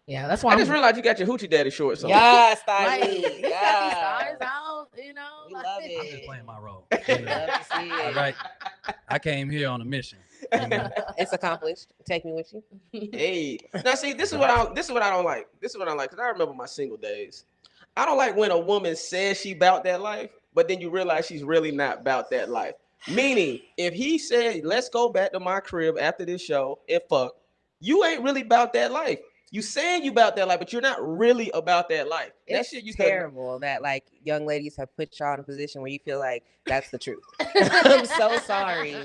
Yeah, that's why I just realized you got your hoochie daddy shorts on. Yes, like, Styley. he got these thighs out, you know. We like, love I'm just it. playing my role. Love to see All it. right, I came here on a mission. You know? It's accomplished. Take me with you. Hey, now see, this is what I don't like. This is what I like because I remember my single days. I don't like when a woman says she about that life, but then you realize she's really not about that life. Meaning, if he said, "Let's go back to my crib after this show and fuck," you ain't really about that life. You saying you about that life, but you're not really about that life. That It's shit used terrible that like young ladies have put y'all in a position where you feel like that's the truth. I'm so sorry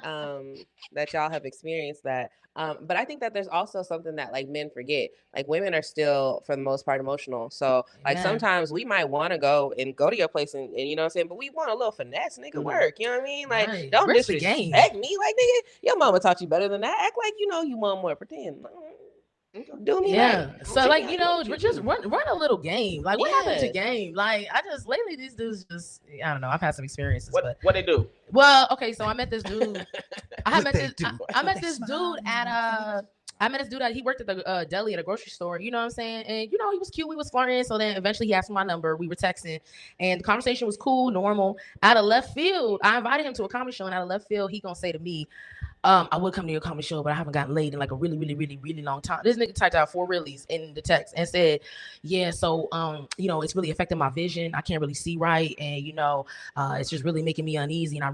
that y'all have experienced that. But I think that there's also something that like men forget. Like women are still, for the most part, emotional. So like Yeah. sometimes we might want to go to your place and you know what I'm saying, but we want a little finesse, nigga, work. You know what I mean? Like Right. don't Risk the disrespect me. Like nigga, your mama taught you better than that. Act like you know you want more. Pretend. Do me Yeah. right. So like, you know, just run a little game. Like what happened to Yes. game? Like I just lately these dudes just I don't know. I've had some experiences, but what they do? well, okay, so I met this dude. I What met they this do? I met this dude at I met this dude he worked at the deli at a grocery store, you know what I'm saying? And you know, he was cute, we was flirting. So then eventually he asked for my number. We were texting and the conversation was cool, normal. Out of left field, I invited him to a comedy show, and out of left field, he gonna say to me, I would come to your comedy show, but I haven't gotten laid in like a really, really, really, really long time. This nigga typed out 4 reallys in the text and said, yeah, so you know, it's really affecting my vision. I can't really see right, and you know, it's just really making me uneasy, and I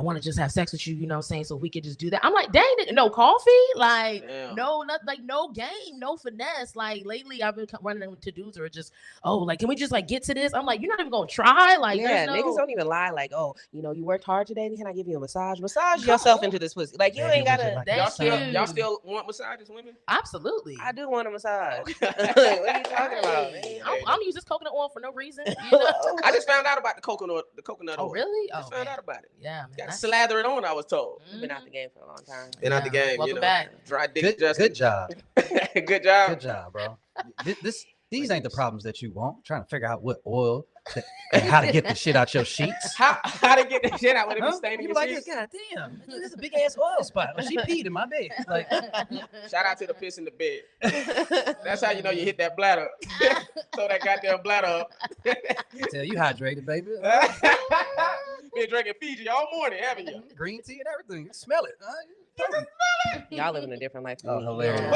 want to just have sex with you, you know what I'm saying? So if we could just do that. I'm like, dang it, no coffee, like no, not like no game, no finesse. Like lately I've been running into dudes who are just, oh, like can we just like get to this? I'm like, you're not even gonna try? Like yeah, niggas don't even lie. Like, oh, you know, you worked hard today. Can I give you a massage? Massage yourself into this pussy. Like, you ain't gotta. Y'all still want massages, women? Absolutely. I do want a massage. What are you talking about, man? I don't use this coconut oil for no reason. You know? I just found out about the coconut oil. Oh, really? I just found out about it. Yeah, man. Got to slather it on, I was told. Been out the game for a long time. Been out the game, Welcome back. Dry dick Justin. Good job. Good job. Good job, bro. These ain't the problems that you want. I'm trying to figure out what oil and how to get the shit out your sheets. How to get the shit out when it be staining your like, sheets? God damn, this is a big ass oil spot. Like, she peed in my bed. Like, shout out to the piss in the bed. That's how you know you hit that bladder. Throw that goddamn bladder up. Tell you hydrated, baby. Been drinking Fiji all morning, haven't you? Green tea and everything. You smell it. Y'all living a different life. Oh, hilarious.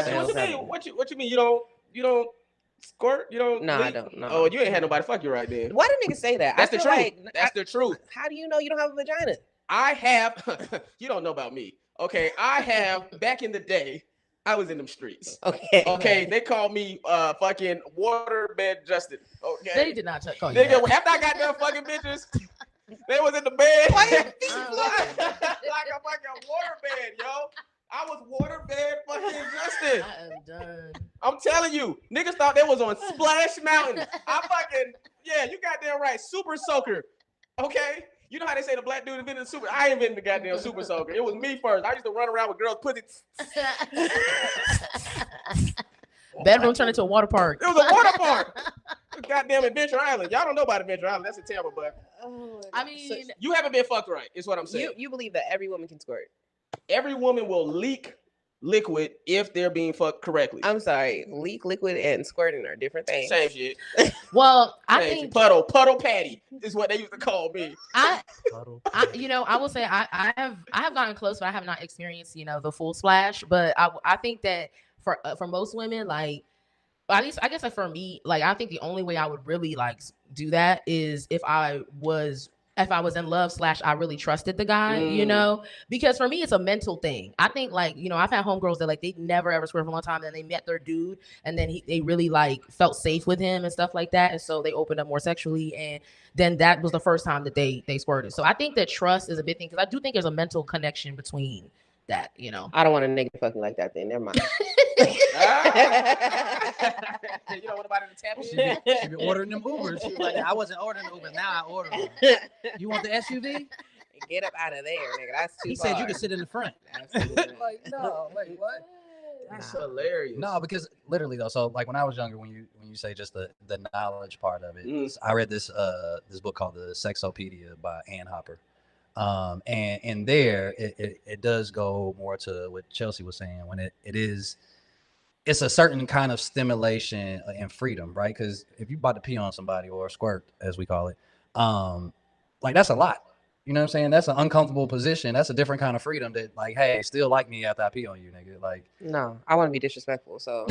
What you mean? You don't squirt? You don't? No, I don't. No. Oh, you ain't had nobody fuck you right then. Why do niggas say that? That's the truth. That's the truth. How do you know you don't have a vagina? I have. You don't know about me. Okay, I have. Back in the day, I was in them streets. Okay. They called me fucking waterbed Justin. Okay. They did not call you. Nigga, after I got done fucking bitches, they was in the bed. like a fucking waterbed, yo. I was waterbed fucking Justin. I am done. I'm telling you, niggas thought they was on Splash Mountain. You goddamn right, super soaker. Okay? You know how they say the black dude invented the super? I invented the goddamn super soaker. It was me first. I used to run around with girls' pussy. Bedroom turned into a water park. It was a water park. Goddamn Adventure Island. Y'all don't know about Adventure Island. That's a terrible, but I mean, so you haven't been fucked right, is what I'm saying. You believe that every woman can squirt? Every woman will leak liquid if they're being fucked correctly. I'm sorry, leak liquid and squirting are different things. Same shit. Well, I think puddle patty is what they used to call me. I will say I have gotten close, but I have not experienced the full splash. But I think that for most women, like at least I guess like for me, like I think the only way I would really like do that is if I was in love / I really trusted the guy, because for me, it's a mental thing. I think like, I've had homegirls that like, they never ever squirted for a long time. Then they met their dude and then they really like felt safe with him and stuff like that. And so they opened up more sexually. And then that was the first time that they squirted. So I think that trust is a big thing. Cause I do think there's a mental connection between that, I don't want a nigga fuck me like that then. Never mind. You don't want nobody to tap She be ordering them Ubers. She was like, I wasn't ordering the Uber. Now I order them. You want the SUV? Get up out of there, nigga. That's too He far. said you could sit in the front. Absolutely. Like, no, wait, what? That's hilarious. No, because literally though, so like when I was younger, when you say just the knowledge part of it, I read this book called The Sexopedia by Ann Hopper. And in there it does go more to what Chelsea was saying when it is it's a certain kind of stimulation and freedom, right? Because if you about to pee on somebody or squirt, as we call it, like that's a lot. You know what I'm saying? That's an uncomfortable position. That's a different kind of freedom that, like, hey, still like me after I pee on you, nigga. Like, no, I want to be disrespectful. So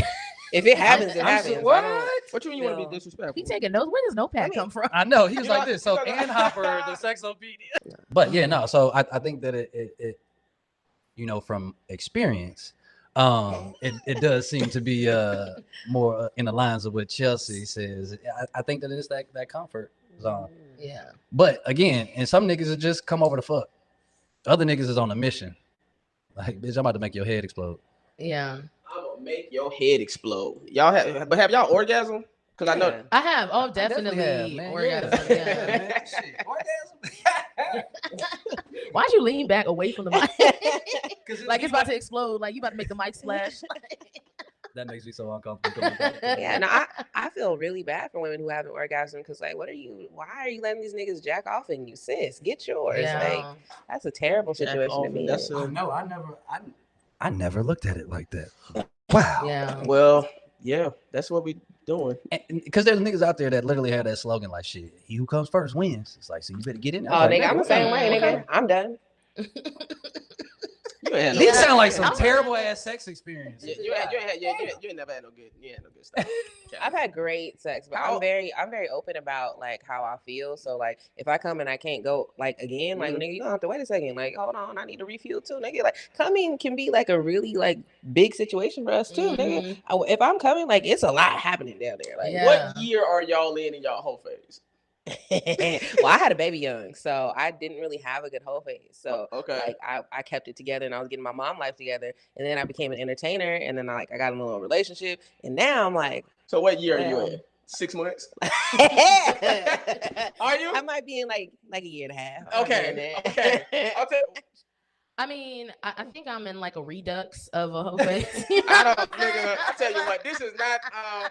if it happens, it happens. What? What you mean you want to be disrespectful? He taking notes. Where does notepad come from? I know he was like this. So Ann Hopper, the sexopedia. But yeah, no. So I think that it you know, from experience, it does seem to be more in the lines of what Chelsé says. I think that it's that comfort zone. Yeah. But again, and some niggas will just come over to fuck. Other niggas is on a mission. Like, bitch, I'm about to make your head explode. Yeah. I'm gonna make your head explode. Have y'all orgasm? Because I know I have. Oh, definitely. Orgasm. Yeah. Shit, orgasm. Why'd you lean back away from the mic? Like it's about to explode. Like you about to make the mic splash. That makes me so uncomfortable. Yeah, no, I feel really bad for women who have an orgasm because, like, why are you letting these niggas jack off in you, sis? Get yours. Yeah. Like, that's a terrible situation to be in. No, I never looked at it like that. Wow. Yeah. Well, yeah, that's what we doing. Because there's niggas out there that literally have that slogan like, shit, he who comes first wins. It's like, so you better get in there. Oh, Like, nigga, I'm the same way, nigga. I'm done. You ain't had no These sound like some terrible ass sex experiences. you ain't never had no good. You ain't no good stuff. I've had great sex, but I'm very open about like how I feel. So like if I come and I can't go like again, like nigga, you don't have to wait a second. Like, hold on, I need to refuel too, nigga. Like coming can be like a really like big situation for us too, nigga. If I'm coming, like it's a lot happening down there. Like what year are y'all in y'all whole phase? Well, I had a baby young, so I didn't really have a good whole phase. So like I kept it together and I was getting my mom life together, and then I became an entertainer, and then I got in a little relationship, and now I'm like, so what year are you in? 6 months? Are you? I might be in like a year and a half. Okay. I mean, I think I'm in like a redux of a whole phase. I tell you what, this is not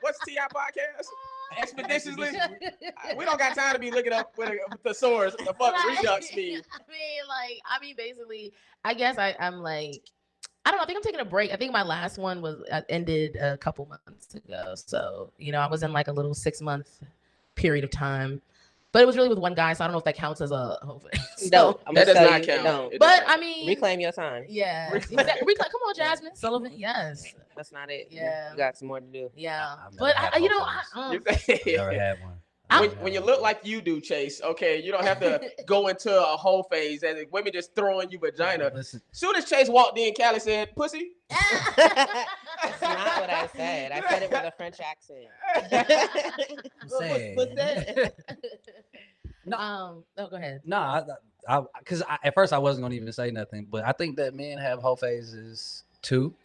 what's TI podcast? Expeditiously, we don't got time to be looking up with the source. The fuck redux mean? I mean, basically, I guess I'm like, I don't know. I think I'm taking a break. I think my last one was ended a couple months ago. So you know, I was in like a little 6-month period of time. But it was really with one guy, so I don't know if that counts as a whole phase. No, that does not count. No. But I mean, reclaim your time. Yeah, reclaim. Come on, Jasmine Sullivan. Yes, that's not it. Yeah, you got some more to do. Yeah, but you know, never had one. When you look like you do, Chase, okay, you don't have to go into a whole phase as women just throwing you vagina. Soon as Chase walked in, Callie said, "Pussy." That's not what I said. I said it with a French accent. No, go ahead. No, because at first I wasn't gonna even say nothing, but I think that men have whole phases too.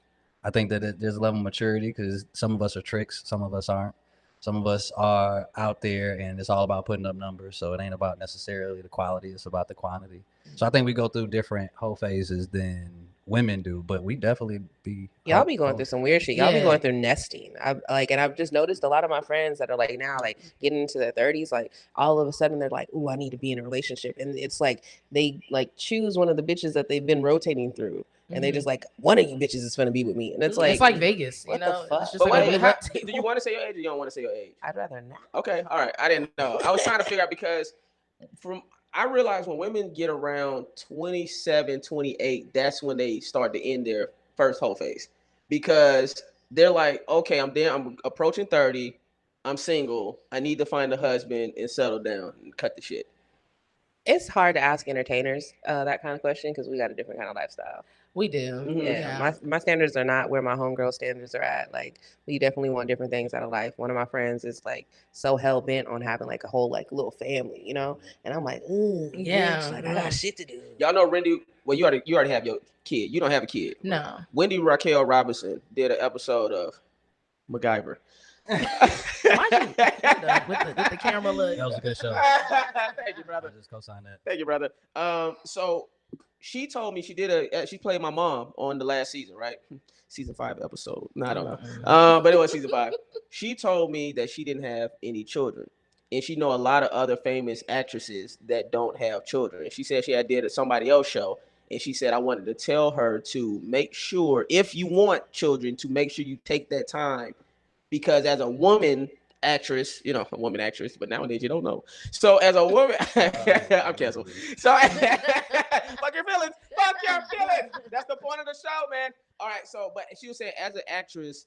I think that there's a level of maturity because some of us are tricks, some of us aren't. Some of us are out there and it's all about putting up numbers. So it ain't about necessarily the quality, it's about the quantity. So I think we go through different whole phases than women do, but we definitely be y'all be going through some weird shit. Y'all be going through nesting. And I've just noticed a lot of my friends that are like now like getting into their 30s, like all of a sudden they're like, "Ooh, I need to be in a relationship." And it's like they like choose one of the bitches that they've been rotating through. And they just like, one of you bitches is gonna be with me, and it's like Vegas, you know. It's just but like, do you want to say your age or you don't want to say your age? I'd rather not. Okay, all right. I didn't know. I was trying to figure out because I realized when women get around 27, 28, that's when they start to end their first whole phase because they're like, okay, I'm there. I'm approaching 30. I'm single. I need to find a husband and settle down and cut the shit. It's hard to ask entertainers that kind of question because we got a different kind of lifestyle. We do. Yeah. My standards are not where my homegirl standards are at. Like, we definitely want different things out of life. One of my friends is like so hell bent on having like a whole like little family, you know? And I'm like, bitch, like I got shit to do. Y'all know Wendy, well, you already have your kid. You don't have a kid. No. Wendy Raquel Robinson did an episode of MacGyver. Why you with the camera look? That was a good show. Thank you, brother. I just co-signed that. Thank you, brother. So she told me she played my mom on the last season, right? Season 5 episode. No, I don't know. But it was season 5. She told me that she didn't have any children. And she know a lot of other famous actresses that don't have children. She said she had did somebody else's show And she said, I wanted to tell her to make sure, if you want children, to make sure you take that time. Because as a woman actress, you know, a woman actress, but nowadays you don't know. So as a woman, I'm canceled. So fuck your feelings. Fuck your feelings. That's the point of the show, man. All right. So, but she was saying, as an actress,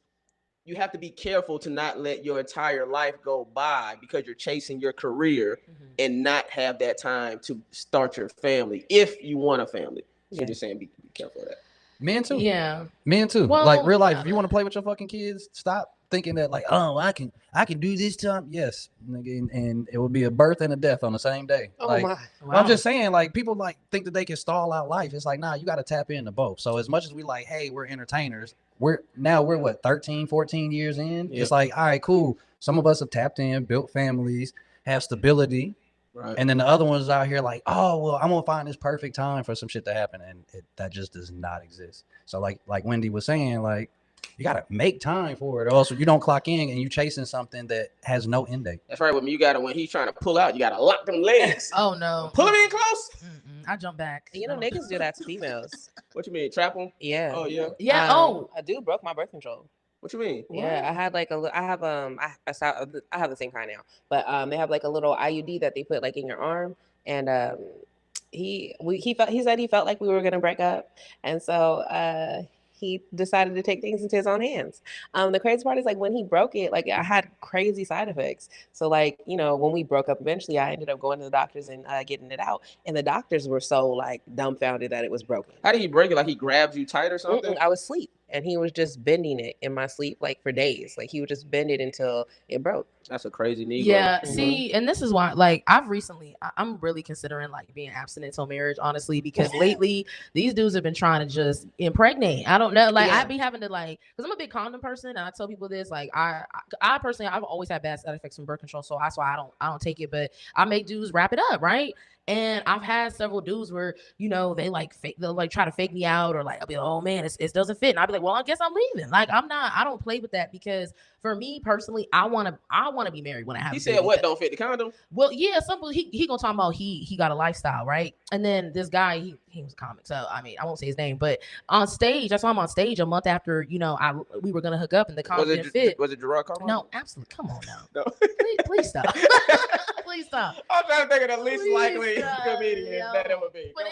you have to be careful to not let your entire life go by because you're chasing your career and not have that time to start your family if you want a family. So you're just saying be careful of that. Men too. Yeah. Men too. Well, like real life, if you want to play with your fucking kids, stop thinking that like, oh, I can do this time. Yes, and it will be a birth and a death on the same day. Oh like, my. Wow. I'm just saying, like, people like think that they can stall out life. It's like, nah, you got to tap into both. So as much as we like, hey, we're entertainers, we're what, 13, 14 years in? Yeah. It's like, all right, cool. Some of us have tapped in, built families, have stability. Right. And then the other ones out here like, oh, well, I'm going to find this perfect time for some shit to happen. And that just does not exist. So like Wendy was saying, like, you got to make time for it. Also, you don't clock in and you chasing something that has no end date. That's right. When he's trying to pull out, you got to lock them legs. Oh, no. Pull him in close. I jump back. You know, niggas do that to females. What you mean? Trap them? Yeah. Oh, yeah. Yeah. A dude broke my birth control. What you mean? Yeah, I had like I have the same kind now, but they have like a little IUD that they put like in your arm, and he said he felt like we were gonna break up, and so he decided to take things into his own hands. The crazy part is like when he broke it, like I had crazy side effects. So like, you know, when we broke up, eventually I ended up going to the doctors and getting it out, and the doctors were so like dumbfounded that it was broken. How did he break it? Like he grabbed you tight or something? I was asleep. And he was just bending it in my sleep, like for days. Like he would just bend it until it broke. That's a crazy Negro. Yeah, see, and this is why, like, I'm really considering like being abstinent till marriage, honestly, because lately these dudes have been trying to just impregnate. I don't know, like, I'd be having to like, because I'm a big condom person, and I tell people this, like, I personally, I've always had bad side effects from birth control, so that's why I don't take it, but I make dudes wrap it up, right? And I've had several dudes where, you know, they'll like try to fake me out, or like I'll be like, oh man, it doesn't fit, and I'll be like, well, I guess I'm leaving. Like I don't play with that, because for me personally, I want to be married when I have. He said what don't fit the condom? Well, yeah, simple. He gonna talk about he got a lifestyle, right? And then this guy, he was a comic, so I mean I won't say his name, but on stage, I saw him on stage a month after, you know, we were gonna hook up, and the condom didn't fit. Was it Gerard Carmichael? No, absolutely. Come on now. No. Please stop. Please stop. I'm trying to think of the least likely stop, comedian yo. that it would be. But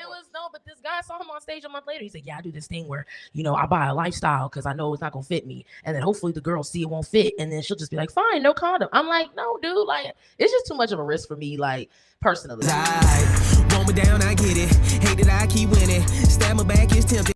but this guy saw him on stage a month later. He said, yeah, I do this thing where, you know, I buy a lifestyle because I know it's not gonna fit me, and then hopefully the girl see it won't fit, and then she'll just be like, fine, no condom. I'm like, no, dude, like it's just too much of a risk for me, like personally. Roll me down, I get it. Hate that I keep winning. Stab my back, it's tempting.